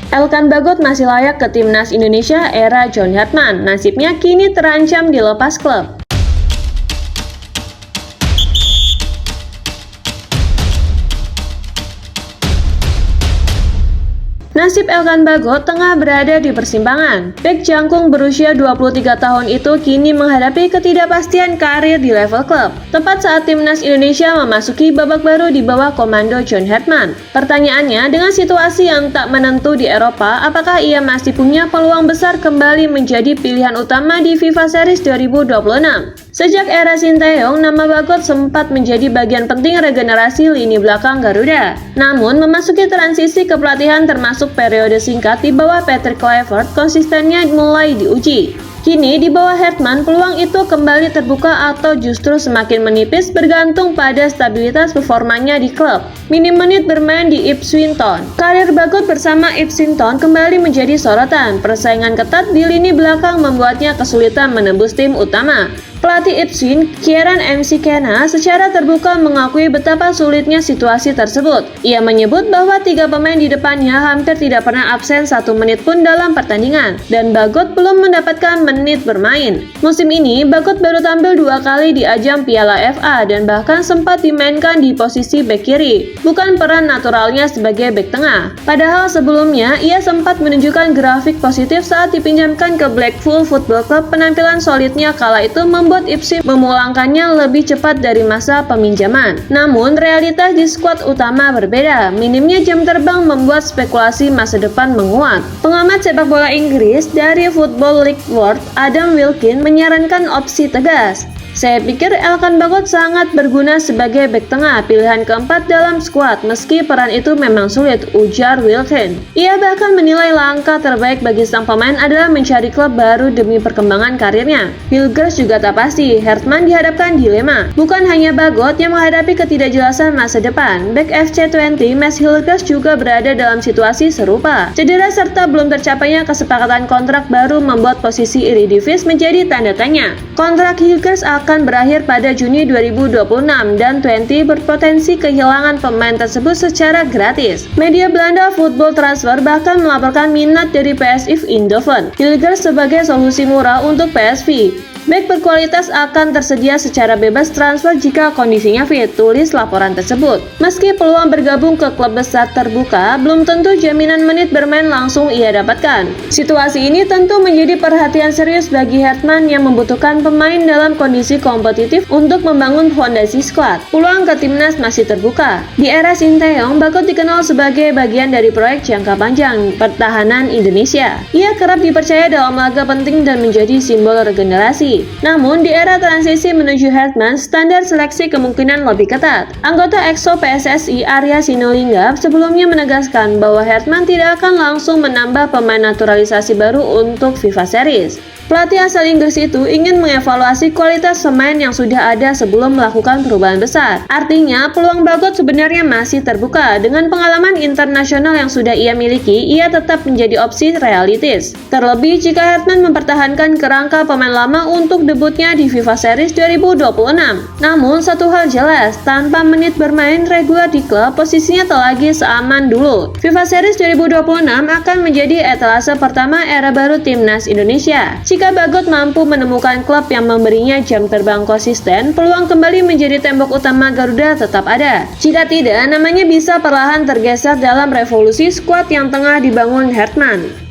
Elkan Bagot masih layak ke timnas Indonesia era John Hartman. Nasibnya kini terancam dilepas klub. Nasib Elkan Bagot tengah berada di persimpangan. Bek jangkung berusia 23 tahun itu kini menghadapi ketidakpastian karir di level klub. Tepat saat timnas Indonesia memasuki babak baru di bawah komando John Hartman. Pertanyaannya, dengan situasi yang tak menentu di Eropa, apakah ia masih punya peluang besar kembali menjadi pilihan utama di FIFA Series 2026? Sejak era Sinteyong, nama Bagot sempat menjadi bagian penting regenerasi lini belakang Garuda. Namun, memasuki transisi kepelatihan termasuk periode singkat di bawah Patrick Kluivert, konsistennya mulai diuji. Kini di bawah Hartman, peluang itu kembali terbuka atau justru semakin menipis bergantung pada stabilitas performanya di klub. Minim menit bermain di Ipswich Town. Karir Bagot bersama Ipswich Town kembali menjadi sorotan. Persaingan ketat di lini belakang membuatnya kesulitan menembus tim utama. Pelatih Ipswich, Kieran McKenna, secara terbuka mengakui betapa sulitnya situasi tersebut. Ia menyebut bahwa 3 pemain di depannya hampir tidak pernah absen 1 menit pun dalam pertandingan, dan Bagot belum mendapatkan menit bermain. Musim ini, Bagot baru tampil 2 kali di ajang Piala FA dan bahkan sempat dimainkan di posisi bek kiri, bukan peran naturalnya sebagai bek tengah. Padahal sebelumnya, ia sempat menunjukkan grafik positif saat dipinjamkan ke Blackpool Football Club. Penampilan solidnya kala itu membuat Ipswich memulangkannya lebih cepat dari masa peminjaman. Namun, realitas di skuad utama berbeda. Minimnya jam terbang membuat spekulasi masa depan menguat. Pengamat sepak bola Inggris dari Football League World, Adam Wilkin, menyarankan opsi tegas. Saya pikir Elkan Bagot sangat berguna sebagai bek tengah pilihan keempat dalam skuad meski peran itu memang sulit, ujar Wilkin. Ia bahkan menilai langkah terbaik bagi sang pemain adalah mencari klub baru demi perkembangan karirnya. Hilgers juga tak pasti, Hartman dihadapkan dilema. Bukan hanya Bagot yang menghadapi ketidakjelasan masa depan, bek FC20 Mads Hilgers juga berada dalam situasi serupa. Cedera serta belum tercapainya kesepakatan kontrak baru membuat posisi Eredivisie menjadi tanda tanya. Kontrak Hilgers akan berakhir pada Juni 2026 dan Twente berpotensi kehilangan pemain tersebut secara gratis. Media Belanda Football Transfer bahkan melaporkan minat dari PSV Eindhoven Hilgers sebagai solusi murah untuk PSV. Bek berkualitas akan tersedia secara bebas transfer jika kondisinya fit, tulis laporan tersebut. Meski peluang bergabung ke klub besar terbuka, belum tentu jaminan menit bermain langsung ia dapatkan. Situasi ini tentu menjadi perhatian serius bagi Hartman yang membutuhkan pemain dalam kondisi kompetitif untuk membangun fondasi skuad. Peluang ke timnas masih terbuka. Di era Sinteyong, Bagot dikenal sebagai bagian dari proyek jangka panjang pertahanan Indonesia. Ia kerap dipercaya dalam laga penting dan menjadi simbol regenerasi. Namun, di era transisi menuju Hartman, standar seleksi kemungkinan lebih ketat. Anggota EXO PSSI Arya Sinulinga sebelumnya menegaskan bahwa Hartman tidak akan langsung menambah pemain naturalisasi baru untuk FIFA Series. Pelatih asal Inggris itu ingin mengevaluasi kualitas pemain yang sudah ada sebelum melakukan perubahan besar. Artinya, peluang Bagot sebenarnya masih terbuka. Dengan pengalaman internasional yang sudah ia miliki, ia tetap menjadi opsi realistis. Terlebih jika Hartman mempertahankan kerangka pemain lama untuk debutnya di FIFA Series 2026. Namun, satu hal jelas, tanpa menit bermain reguler di klub, posisinya tak lagi seaman dulu. FIFA Series 2026 akan menjadi etalase pertama era baru timnas Indonesia. Jika Bagot mampu menemukan klub yang memberinya jam terbang konsisten, peluang kembali menjadi tembok utama Garuda tetap ada. Jika tidak, namanya bisa perlahan tergeser dalam revolusi skuad yang tengah dibangun Hartman.